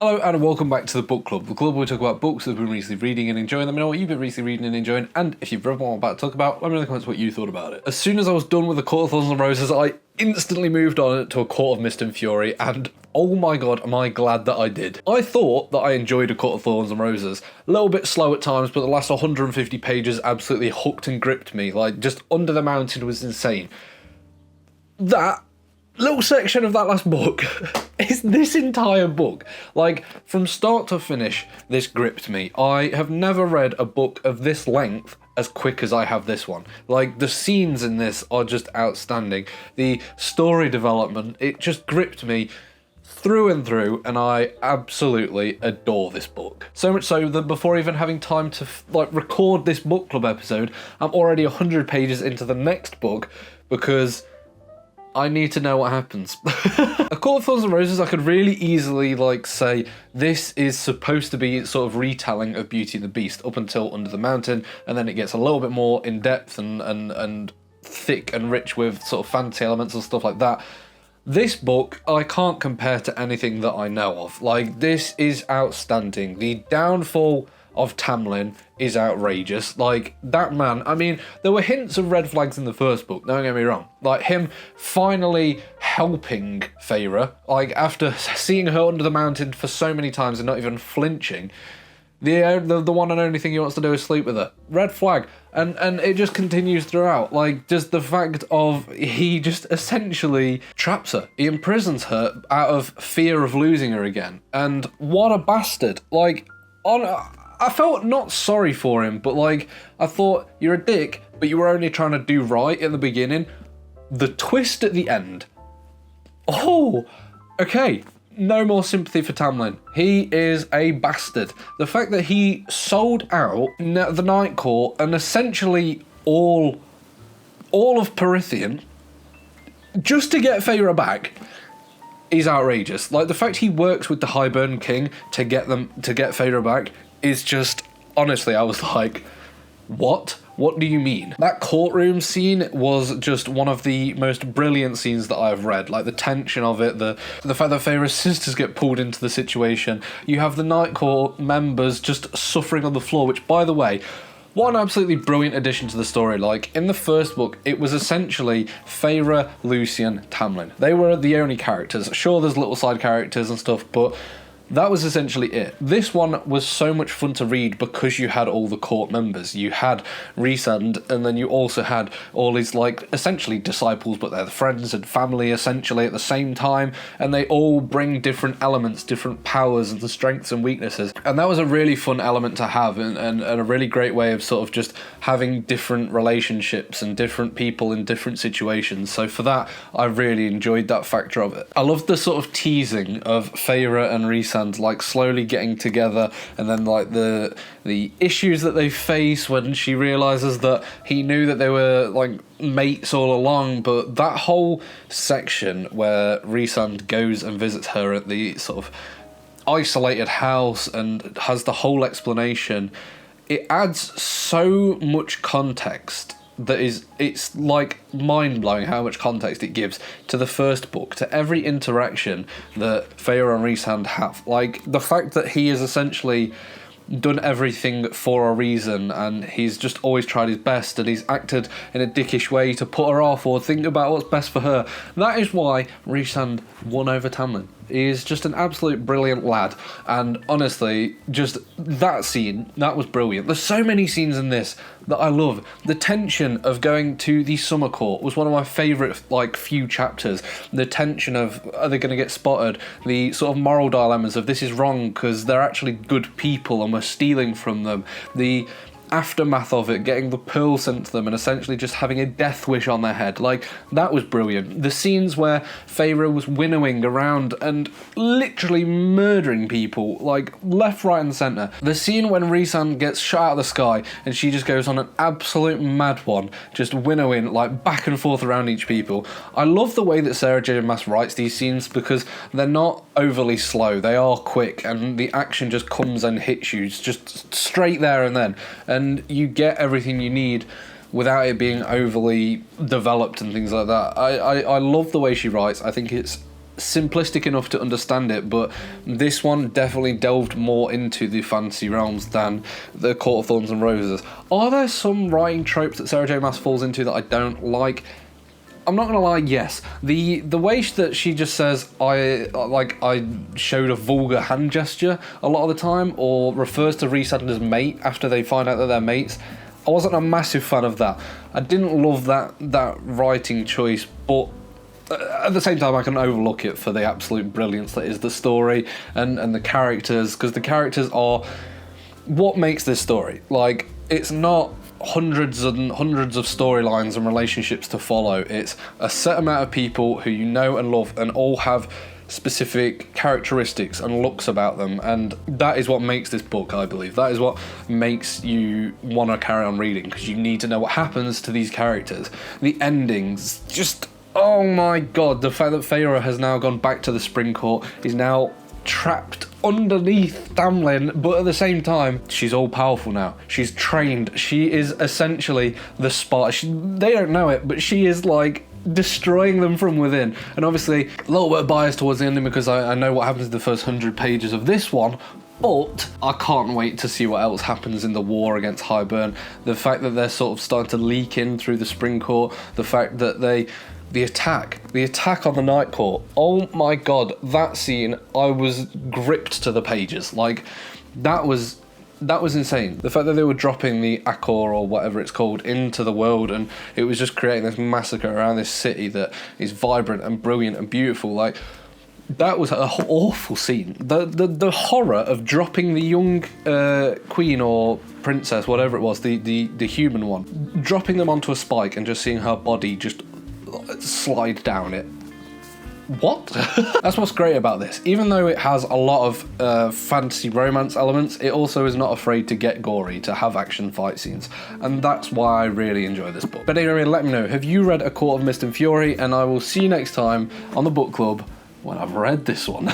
Hello and welcome back to the Book Club, the club where we talk about books that we've been recently reading and enjoying. Let me know what you've been recently reading and enjoying, and if you've read what I'm about to talk about, let me know in the comments what you thought about it. As soon as I was done with The Court of Thorns and Roses, I instantly moved on to A Court of Mist and Fury, and oh my god, am I glad that I did. I thought that I enjoyed A Court of Thorns and Roses. A little bit slow at times, but the last 150 pages absolutely hooked and gripped me. Like, just Under the Mountain was insane. That little section of that last book is this entire book. Like, from start to finish, this gripped me. I have never read a book of this length as quick as I have this one. Like, the scenes in this are just outstanding. The story development, it just gripped me through and through, and I absolutely adore this book. So much so that before even having time to record this book club episode, I'm already 100 pages into the next book because I need to know what happens. A Court of Thorns and Roses, I could really easily say this is supposed to be sort of retelling of Beauty and the Beast up until Under the Mountain, and then it gets a little bit more in depth and thick and rich with sort of fantasy elements and stuff like that. This book, I can't compare to anything that I know of. Like, this is outstanding. The downfall of Tamlin is outrageous. Like, that man, I mean, there were hints of red flags in the first book, don't get me wrong. Like, him finally helping Feyre, like, after seeing her under the mountain for so many times and not even flinching, the one and only thing he wants to do is sleep with her. Red flag. And it just continues throughout. Like, just the fact of he just essentially traps her. He imprisons her out of fear of losing her again. And what a bastard. Like, I felt not sorry for him, but I thought, you're a dick, but you were only trying to do right in the beginning. The twist at the end. Oh, okay. No more sympathy for Tamlin. He is a bastard. The fact that he sold out the Night Court and essentially all of Perithian just to get Feyre back is outrageous. Like, the fact he works with the Highburn King to get Feyre back is just, honestly, I was like, what? What do you mean? That courtroom scene was just one of the most brilliant scenes that I've read. Like, the tension of it, the fact that Feyre's sisters get pulled into the situation. You have the Night Court members just suffering on the floor, which, by the way, what an absolutely brilliant addition to the story. Like, in the first book, it was essentially Feyre, Lucian, Tamlin. They were the only characters. Sure, there's little side characters and stuff, but that was essentially it. This one was so much fun to read because you had all the court members. You had Rhysand, and then you also had all his, essentially disciples, but they're the friends and family, essentially, at the same time, and they all bring different elements, different powers, and the strengths and weaknesses. And that was a really fun element to have, and a really great way of sort of just having different relationships and different people in different situations. So for that, I really enjoyed that factor of it. I loved the sort of teasing of Feyre and Rhysand slowly getting together, and then the issues that they face when she realizes that he knew that they were mates all along. But that whole section where Rhysand goes and visits her at the sort of isolated house and has the whole explanation, it adds so much context that it's mind-blowing how much context it gives to the first book, to every interaction that Feyre and Rhysand have. Like, the fact that he has essentially done everything for a reason, and he's just always tried his best, and he's acted in a dickish way to put her off or think about what's best for her. That is why Rhysand won over Tamlin. He is just an absolute brilliant lad, and honestly, just that scene, that was brilliant. There's so many scenes in this that I love. The tension of going to the summer court was one of my favourite few chapters. The tension of, are they going to get spotted? The sort of moral dilemmas of, this is wrong because they're actually good people and we're stealing from them. The aftermath of it, getting the pearl sent to them and essentially just having a death wish on their head. That was brilliant. The scenes where Feyre was winnowing around and literally murdering people, left, right and centre. The scene when Rhysand gets shot out of the sky and she just goes on an absolute mad one, just winnowing back and forth around each people. I love the way that Sarah J. Maas writes these scenes because they're not overly slow, they are quick, and the action just comes and hits you just straight there and then. And you get everything you need without it being overly developed and things like that. I love the way she writes. I think it's simplistic enough to understand it, but this one definitely delved more into the fantasy realms than the Court of Thorns and Roses. Are there some writing tropes that Sarah J Maas falls into that I don't like? I'm not gonna lie, yes. The way that she just says I showed a vulgar hand gesture a lot of the time, or refers to Rhys as mate after they find out that they're mates, I wasn't a massive fan of that. I didn't love that writing choice, but at the same time, I can overlook it for the absolute brilliance that is the story and the characters, because the characters are what makes this story. Like, it's not hundreds and hundreds of storylines and relationships to follow. It's a set amount of people who you know and love and all have specific characteristics and looks about them, and that is what makes this book, I believe. That is what makes you want to carry on reading, because you need to know what happens to these characters. The endings, just... oh my god, the fact that Feyre has now gone back to the Spring Court, is now trapped underneath Tamlin, but at the same time, she's all powerful now. She's trained. She is essentially the Spartan. They don't know it, but she is like destroying them from within. And obviously, a little bit of bias towards the ending because I know what happens in the first 100 pages of this one, but I can't wait to see what else happens in the war against Highburn. The fact that they're sort of starting to leak in through the Spring Court, the fact that the attack on the Night Court. Oh my god, that scene, I was gripped to the pages. Like, that was insane. The fact that they were dropping the Accor, or whatever it's called, into the world, and it was just creating this massacre around this city that is vibrant and brilliant and beautiful. Like, that was an awful scene. The horror of dropping the young queen or princess, whatever it was, the human one, dropping them onto a spike and just seeing her body just slide down it. What? That's what's great about this. Even though it has a lot of fantasy romance elements, it also is not afraid to get gory, to have action fight scenes, and that's why I really enjoy this book. But anyway, let me know, have you read A Court of Mist and Fury? And I will see you next time on the book club when I've read this one.